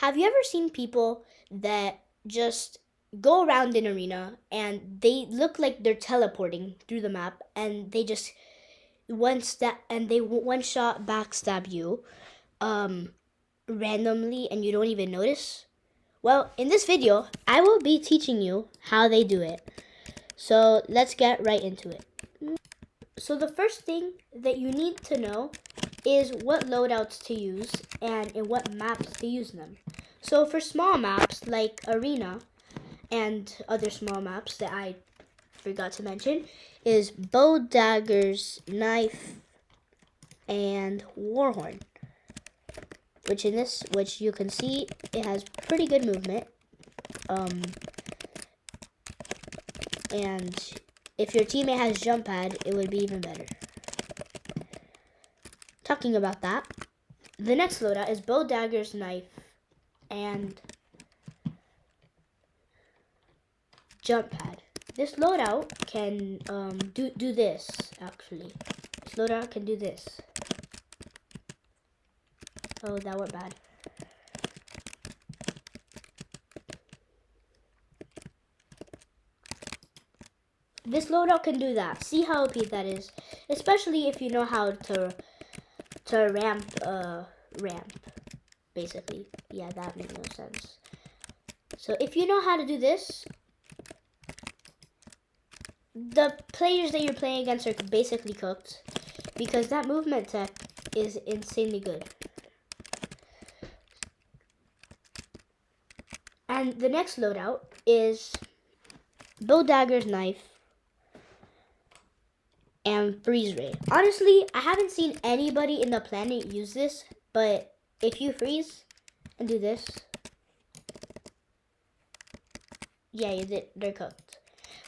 Have you ever seen people that just go around an arena and they look like they're teleporting through the map, and they just one shot backstab you randomly and you don't even notice? Well, in this video, I will be teaching you how they do it. So let's get right into it. So the first thing that you need to know is what loadouts to use and in what maps to use them. So for small maps like Arena and other small maps that I forgot to mention is bow, daggers, knife, and warhorn. Which you can see it has pretty good movement. And if your teammate has jump pad, it would be even better. Talking about that, the next loadout is bow, daggers, knife, and jump pad. This loadout can do this, actually. This loadout can do this. Oh, that went bad. This loadout can do that. See how OP that is, especially if you know how to ramp, basically. Yeah, that makes no sense. So if you know how to do this, the players that you're playing against are basically cooked, because that movement tech is insanely good. And the next loadout is bow, daggers, knife, and freeze ray. Honestly, I haven't seen anybody in the planet use this, but if you freeze and do this, yeah, they're cooked.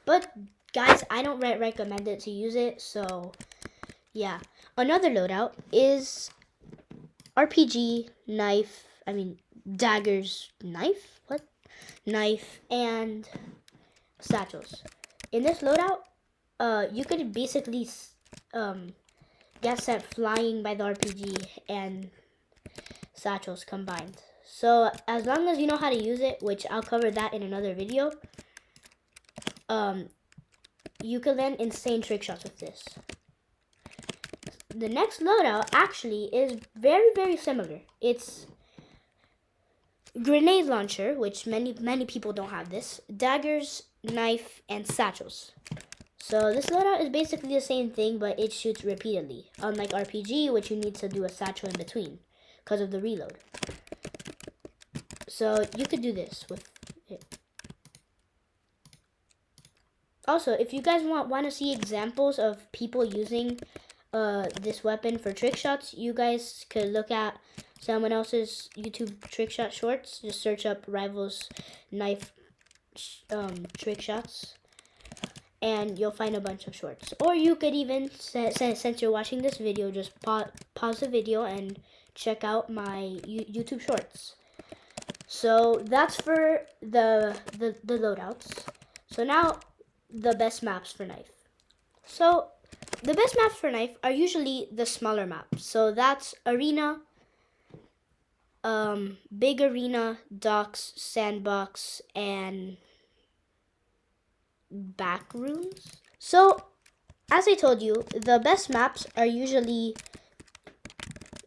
But guys, I don't recommend it to use it, so yeah. Another loadout is RPG, knife, daggers, knife? What? Knife and satchels. In this loadout, you could basically get sent flying by the RPG and satchels combined. So as long as you know how to use it, which I'll cover that in another video, you can land insane trick shots with this. The next loadout actually is very, very similar. It's grenade launcher, which many people don't have this, daggers, knife, and satchels. So this loadout is basically the same thing, but it shoots repeatedly, unlike RPG, which you need to do a satchel in between because of the reload. So you could do this with it. Also, if you guys want to see examples of people using this weapon for trick shots, you guys could look at someone else's YouTube trick shot shorts. Just search up Rivals knife trick shots, and you'll find a bunch of shorts. Or you could even, since you're watching this video, just pause the video and check out my YouTube shorts. So that's for the loadouts. So now the best maps for knife. So the best maps for knife are usually the smaller maps. So that's Arena, Big Arena, Docks, Sandbox, and Backrooms. So as I told you, the best maps are usually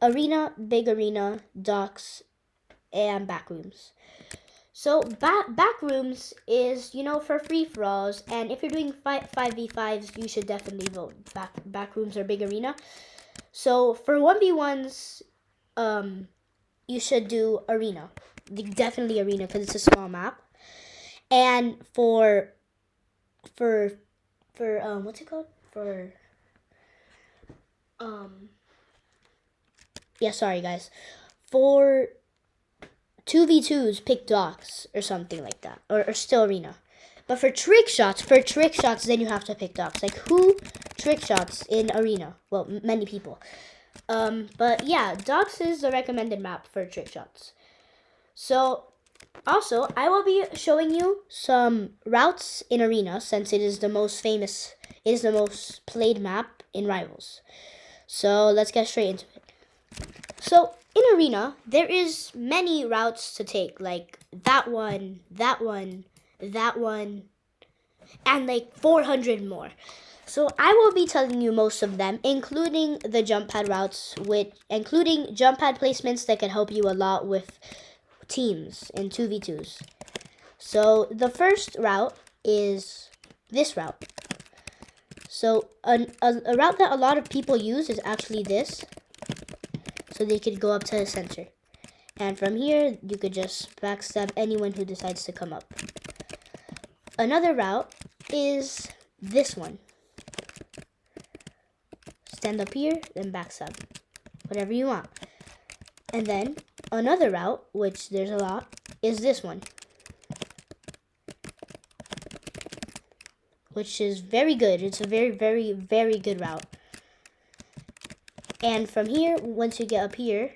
Arena, Big Arena, Docks, and Backrooms. So Backrooms is, for free-for-alls, and if you're doing 5v5s, you should definitely vote Backrooms or Big Arena. So for 1v1s, you should do Arena. Definitely Arena, because it's a small map. And for what's it called? Sorry guys. For 2v2s, pick Docks or something like that, or still Arena. But for trick shots, then you have to pick Docks. Like, who trick shots in Arena? Well, many people. But yeah, Docks is the recommended map for trick shots. So also, I will be showing you some routes in Arena, since it is the most played map in Rivals. So let's get straight into it. So in Arena, there is many routes to take, like that one, that one, that one, and like 400 more. So I will be telling you most of them, including the jump pad routes, including jump pad placements that can help you a lot with teams in 2v2s. So the first route is this route. So a route that a lot of people use is actually this. So they could go up to the center. And from here, you could just backstab anyone who decides to come up. Another route is this one. Stand up here, then backstab. Whatever you want. And then another route, which there's a lot, is this one. Which is very good. It's a very, very, very good route. And from here, once you get up here,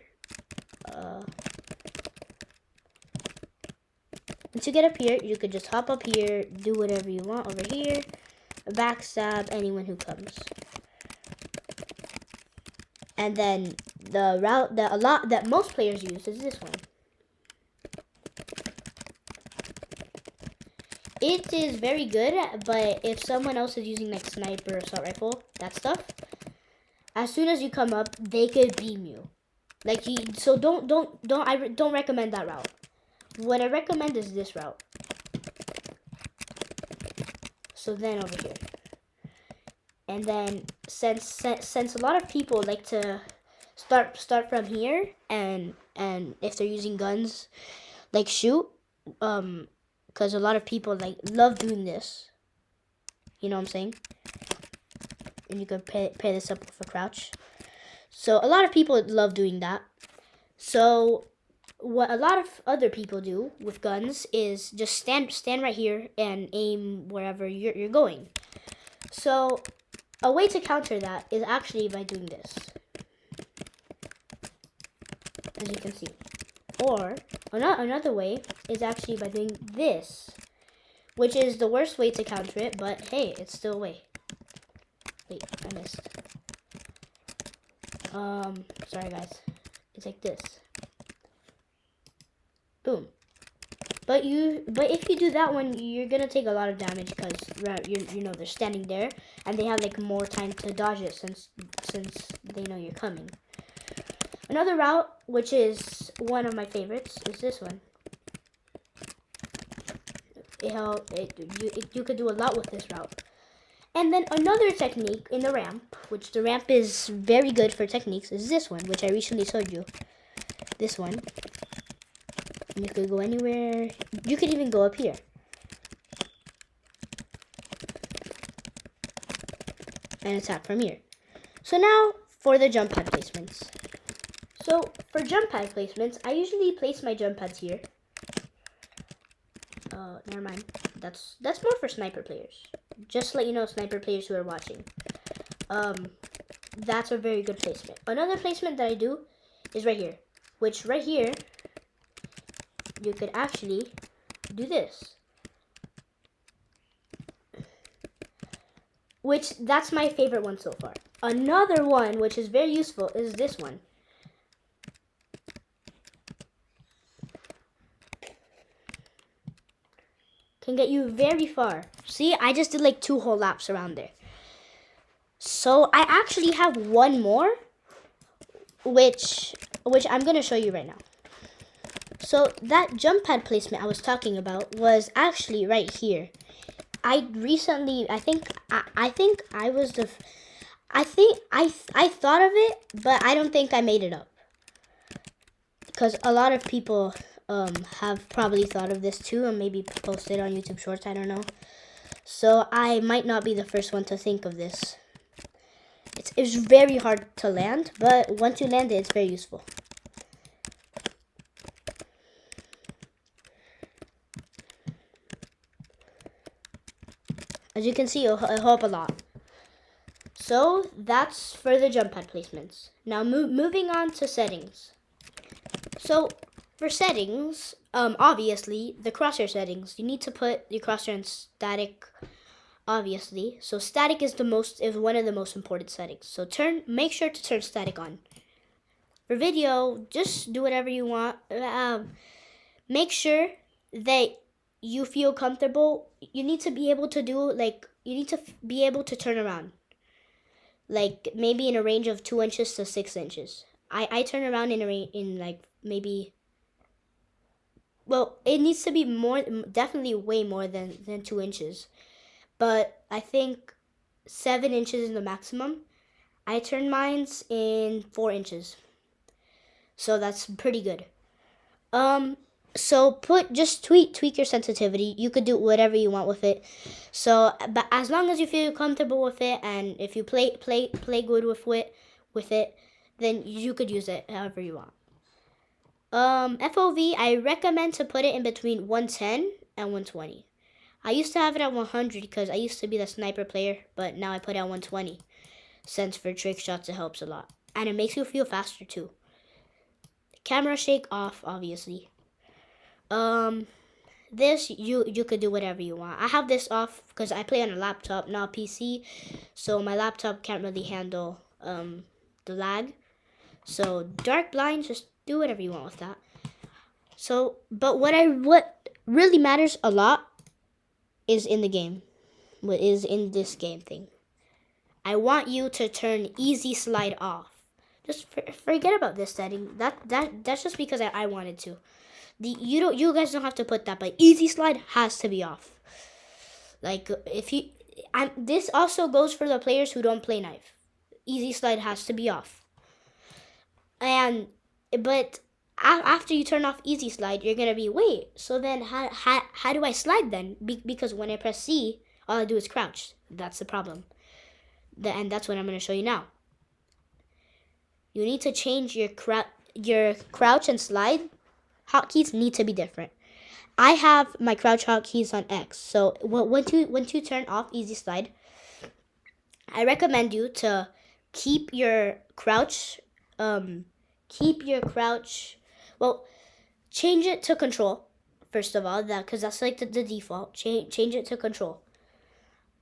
you could just hop up here, do whatever you want over here, backstab anyone who comes. And then the route that most players use is this one. It is very good, but if someone else is using like sniper, assault rifle, that stuff, as soon as you come up, they could beam you. So I don't recommend that route. What I recommend is this route. So then over here. And then since a lot of people like to start from here, and if they're using guns, like shoot, because a lot of people like love doing this. You know what I'm saying? And you can pair this up with a crouch. So a lot of people love doing that. So what a lot of other people do with guns is just stand right here and aim wherever you're going. So a way to counter that is actually by doing this, as you can see. Or another way is actually by doing this, which is the worst way to counter it, but hey, it's still a way. Wait, I missed. Sorry guys. It's like this. Boom. But if you do that one, you're gonna take a lot of damage because you know they're standing there and they have like more time to dodge it since they know you're coming. Another route, which is one of my favorites, is this one. You could do a lot with this route. And then another technique in the ramp, which the ramp is very good for techniques, is this one, which I recently showed you. This one. And you could go anywhere. You could even go up here. And attack from here. So now for the jump pad placements. So for jump pad placements, I usually place my jump pads here. Never mind. That's more for sniper players. Just to let you know, sniper players who are watching. That's a very good placement. Another placement that I do is right here. Which right here, you could actually do this. Which, that's my favorite one so far. Another one, which is very useful, is this one. Can get you very far. See, I just did like 2 whole laps around there. So I actually have one more, which I'm going to show you right now. So that jump pad placement I was talking about was actually right here. I think I thought of it, but I don't think I made it up. Because a lot of people have probably thought of this too and maybe posted on YouTube Shorts, I don't know. So I might not be the first one to think of this. It's very hard to land, but once you land it, it's very useful. As you can see, it'll help a lot. So that's for the jump pad placements. Now moving on to settings. So for settings, obviously the crosshair settings, you need to put your crosshair in static, obviously. So static is one of the most important settings. So make sure to turn static on. For video, just do whatever you want. Make sure that you feel comfortable. You need to be able to do you need to be able to turn around, like maybe in a range of 2 inches to 6 inches. I turn around in a range in like maybe, well, it needs to be more, definitely way more than 2 inches, but I think 7 inches is the maximum. I turn mines in 4 inches, so that's pretty good. So just tweak your sensitivity. You could do whatever you want with it. So, but as long as you feel comfortable with it, and if you play good with it, then you could use it however you want. FOV, I recommend to put it in between 110 and 120. I used to have it at 100 because I used to be the sniper player, but now I put it at 120. Since for trick shots it helps a lot, and it makes you feel faster too. Camera shake off, obviously. This you could do whatever you want. I have this off because I play on a laptop, not PC, so my laptop can't really handle the lag. So dark blinds, just do whatever you want with that. So, but what really matters a lot is in the game. What is in this game thing? I want you to turn easy slide off. Just forget about this setting. That's just because I wanted to. You guys don't have to put that, but easy slide has to be off. Like this also goes for the players who don't play knife. Easy slide has to be off. But after you turn off easy slide, you're gonna be, wait, so then how do I slide then? Because when I press C, all I do is crouch. That's the problem. And that's what I'm gonna show you now. You need to change your crouch and slide hotkeys need to be different. I have my crouch hotkeys on X. So once you turn off easy slide, I recommend you to keep your crouch. Well, change it to control first of all, because that's like the default. Change it to control.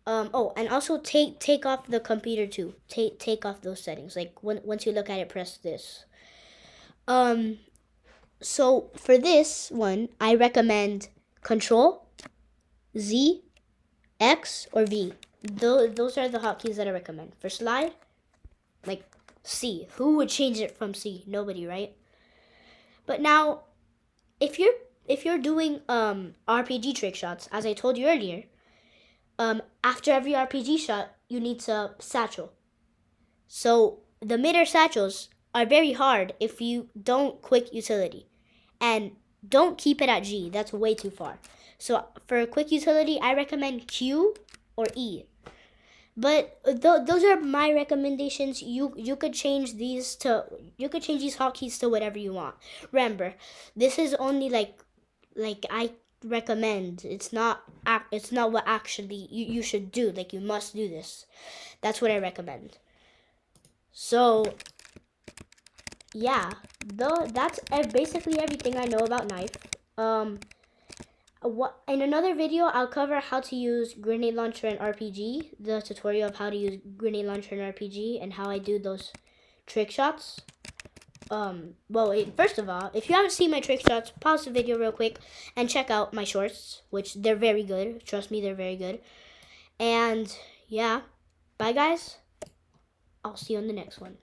And also take off the computer too. Take off those settings. Like once you look at it, press this. So for this one, I recommend Control, Z, X, or V. Those are the hotkeys that I recommend. For slide, like C. Who would change it from C? Nobody, right? But now, if you're doing RPG trick shots, as I told you earlier, after every RPG shot, you need to satchel. So the mid-air satchels are very hard if you don't quick utility. And don't keep it at G. That's way too far. So for a quick utility, I recommend Q or E. But those are my recommendations. You could change these hotkeys to whatever you want. Remember, this is only like I recommend. It's not what actually you should do. Like, you must do this. That's what I recommend. So yeah, that's basically everything I know about knife. In another video, I'll cover how to use grenade launcher and RPG, the tutorial of how to use grenade launcher and RPG, and how I do those trick shots. First of all, if you haven't seen my trick shots, pause the video real quick and check out my shorts, which they're very good. Trust me, they're very good. And yeah, bye guys. I'll see you on the next one.